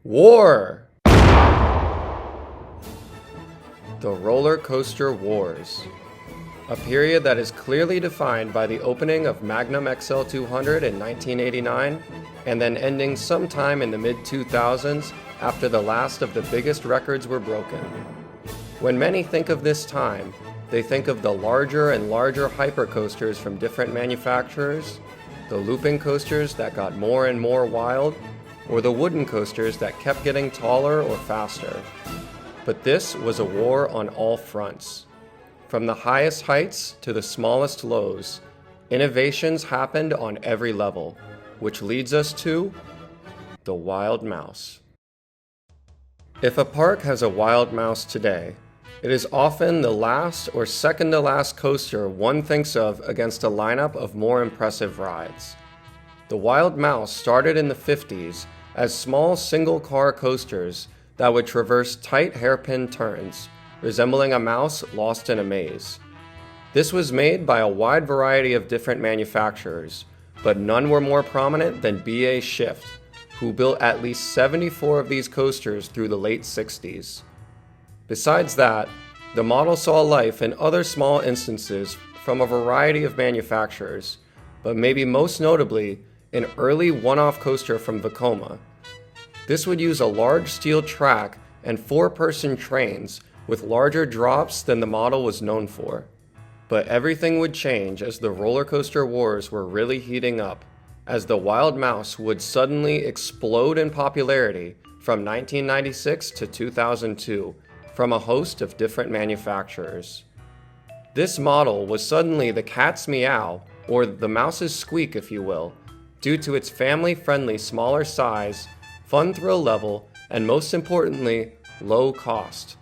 War! The Roller Coaster Wars. A period that is clearly defined by the opening of Magnum XL 200 in 1989 and then ending sometime in the mid-2000s after the last of the biggest records were broken. When many think of this time, they think of the larger and larger hypercoasters from different manufacturers, the looping coasters that got more and more wild, or the wooden coasters that kept getting taller or faster. But this was a war on all fronts. From the highest heights to the smallest lows, innovations happened on every level, which leads us to the wild mouse. If a park has a wild mouse today, it is often the last or second to last coaster one thinks of against a lineup of more impressive rides. The wild mouse started in the 50s as small single-car coasters that would traverse tight hairpin turns, resembling a mouse lost in a maze. This was made by a wide variety of different manufacturers, but none were more prominent than BA Shift, who built at least 74 of these coasters through the late 60s. Besides that, the model saw life in other small instances from a variety of manufacturers, but maybe most notably, an early one-off coaster from Vekoma. This would use a large steel track and four-person trains with larger drops than the model was known for. But everything would change as the roller coaster wars were really heating up, as the wild mouse would suddenly explode in popularity from 1996 to 2002 from a host of different manufacturers. This model was suddenly the cat's meow, or the mouse's squeak if you will, due to its family-friendly smaller size, fun thrill level, and most importantly, low cost.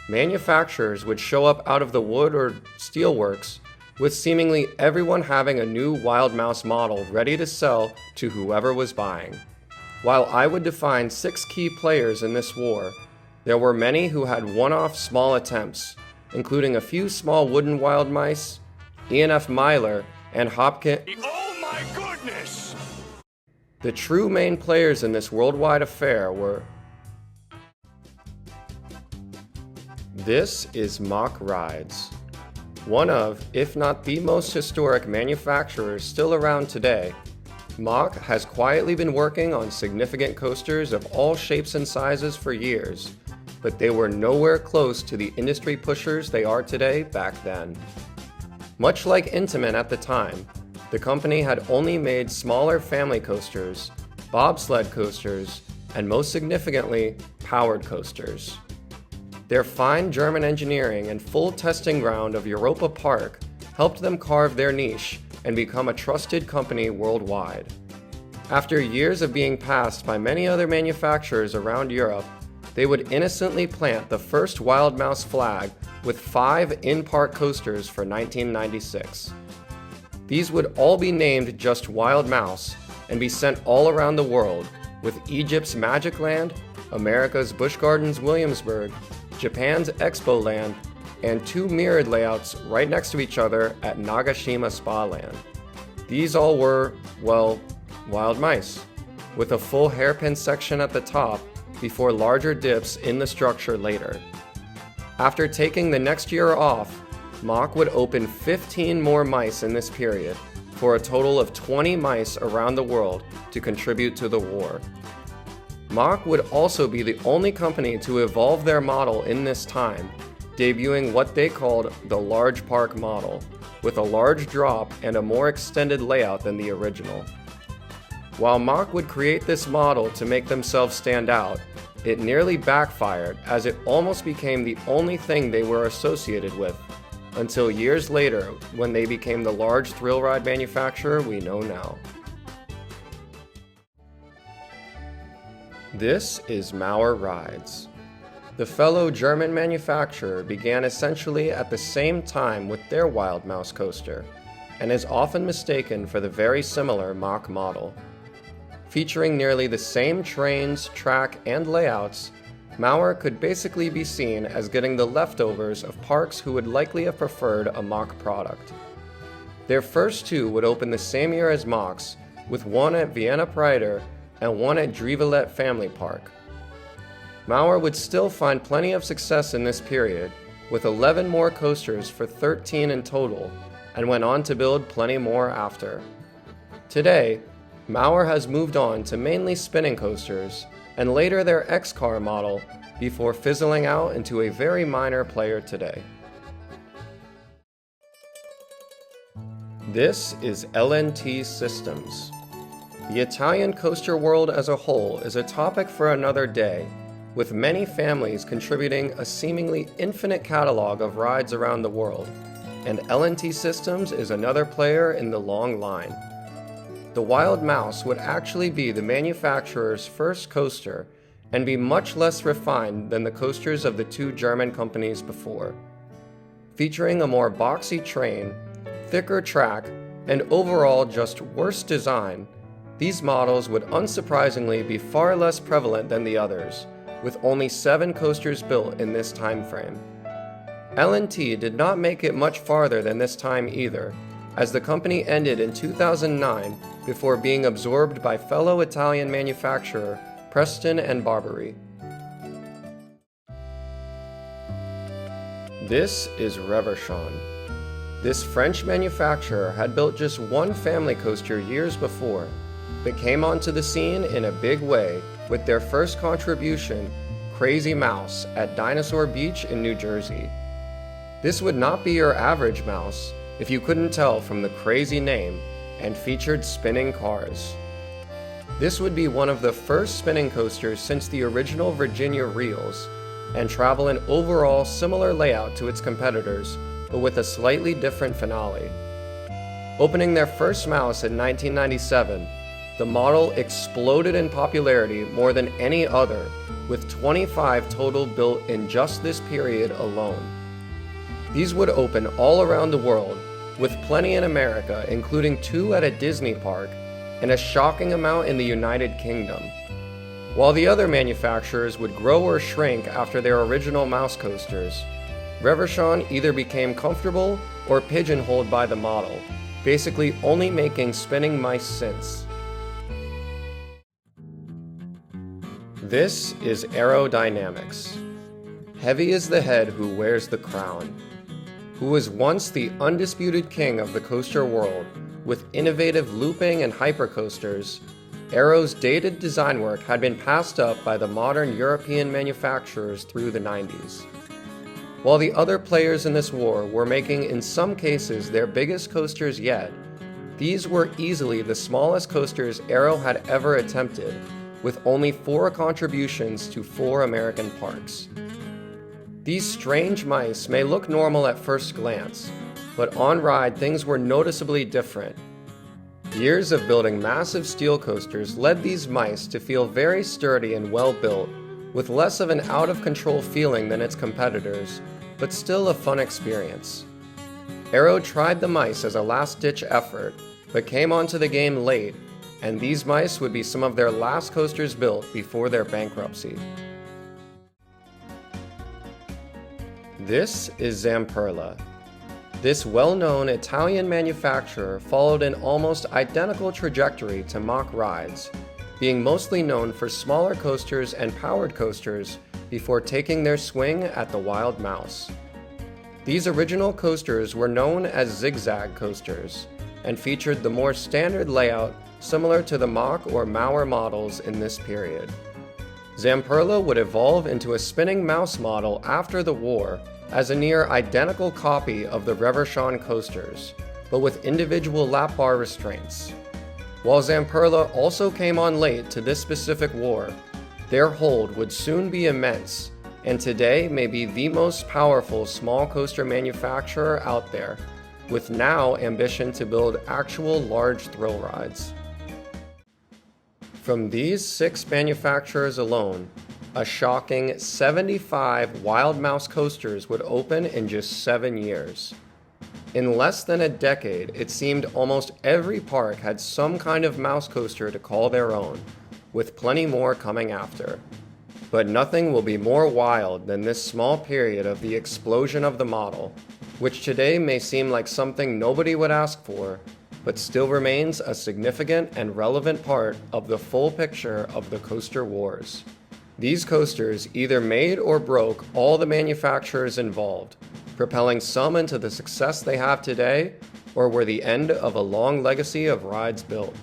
Manufacturers would show up out of the wood or steelworks, with seemingly everyone having a new wild mouse model ready to sell to whoever was buying. While I would define 6 key players in this war, there were many who had one-off small attempts, including a few small wooden wild mice, E&F Maurer, and Hopkins. Oh my goodness! The true main players in this worldwide affair were... This is Mack Rides. One of, if not the most historic manufacturers still around today, Mack has quietly been working on significant coasters of all shapes and sizes for years, but they were nowhere close to the industry pushers they are today back then. Much like Intamin at the time, the company had only made smaller family coasters, bobsled coasters, and most significantly, powered coasters. Their fine German engineering and full testing ground of Europa Park helped them carve their niche and become a trusted company worldwide. After years of being passed by many other manufacturers around Europe, they would innocently plant the first wild mouse flag with 5 in-park coasters for 1996. These would all be named just Wild Mouse and be sent all around the world, with Egypt's Magic Land, America's Busch Gardens Williamsburg, Japan's Expo Land, and 2 mirrored layouts right next to each other at Nagashima Spa Land. These all were, well, wild mice, with a full hairpin section at the top before larger dips in the structure later. After taking the next year off, Mack would open 15 more mice in this period, for a total of 20 mice around the world to contribute to the war. Mack would also be the only company to evolve their model in this time, debuting what they called the large park model, with a large drop and a more extended layout than the original. While Mack would create this model to make themselves stand out, it nearly backfired as it almost became the only thing they were associated with, until years later when they became the large thrill ride manufacturer we know now. This is Maurer Rides. The fellow German manufacturer began essentially at the same time with their Wild Mouse coaster, and is often mistaken for the very similar Mack model. Featuring nearly the same trains, track, and layouts, Maurer could basically be seen as getting the leftovers of parks who would likely have preferred a Mack product. Their first 2 would open the same year as Mack's, with one at Vienna Prater and one at Drivelet Family Park, Maurer would still find plenty of success in this period, with 11 more coasters for 13 in total, and went on to build plenty more after. Today, Maurer has moved on to mainly spinning coasters, and later their X-Car model, before fizzling out into a very minor player today. This is LNT Systems. The Italian coaster world as a whole is a topic for another day, with many families contributing a seemingly infinite catalog of rides around the world, and LNT Systems is another player in the long line. The Wild Mouse would actually be the manufacturer's first coaster and be much less refined than the coasters of the two German companies before. Featuring a more boxy train, thicker track, and overall just worse design, these models would unsurprisingly be far less prevalent than the others, with only 7 coasters built in this time frame. LNT did not make it much farther than this time either, as the company ended in 2009 before being absorbed by fellow Italian manufacturer Preston and Barbary. This is Reverchon. This French manufacturer had built just one family coaster years before, but came onto the scene in a big way with their first contribution, Crazy Mouse, at Dinosaur Beach in New Jersey. This would not be your average mouse, if you couldn't tell from the crazy name, and featured spinning cars. This would be one of the first spinning coasters since the original Virginia Reels, and travel an overall similar layout to its competitors, but with a slightly different finale. Opening their first mouse in 1997, the model exploded in popularity more than any other, with 25 total built in just this period alone. These would open all around the world, with plenty in America, including 2 at a Disney park, and a shocking amount in the United Kingdom. While the other manufacturers would grow or shrink after their original mouse coasters, Reverchon either became comfortable or pigeonholed by the model, basically only making spinning mice since. This is aerodynamics. Heavy is the head who wears the crown. Who was once the undisputed king of the coaster world, with innovative looping and hypercoasters, Aero's dated design work had been passed up by the modern European manufacturers through the 90s. While the other players in this war were making in some cases their biggest coasters yet, these were easily the smallest coasters Aero had ever attempted, with only 4 contributions to 4 American parks. These strange mice may look normal at first glance, but on ride things were noticeably different. Years of building massive steel coasters led these mice to feel very sturdy and well built, with less of an out-of-control feeling than its competitors, but still a fun experience. Aero tried the mice as a last-ditch effort, but came onto the game late, and these mice would be some of their last coasters built before their bankruptcy. This is Zamperla. This well-known Italian manufacturer followed an almost identical trajectory to Mack rides, being mostly known for smaller coasters and powered coasters before taking their swing at the Wild Mouse. These original coasters were known as zigzag coasters and featured the more standard layout similar to the Mack or Maurer models in this period. Zamperla would evolve into a spinning mouse model after the war as a near identical copy of the Reverchon coasters, but with individual lap bar restraints. While Zamperla also came on late to this specific war, their hold would soon be immense, and today may be the most powerful small coaster manufacturer out there, with now ambition to build actual large thrill rides. From these 6 manufacturers alone, a shocking 75 Wild Mouse coasters would open in just 7 years. In less than a decade, it seemed almost every park had some kind of mouse coaster to call their own, with plenty more coming after. But nothing will be more wild than this small period of the explosion of the model, which today may seem like something nobody would ask for, but still remains a significant and relevant part of the full picture of the coaster wars. These coasters either made or broke all the manufacturers involved, propelling some into the success they have today, or were the end of a long legacy of rides built.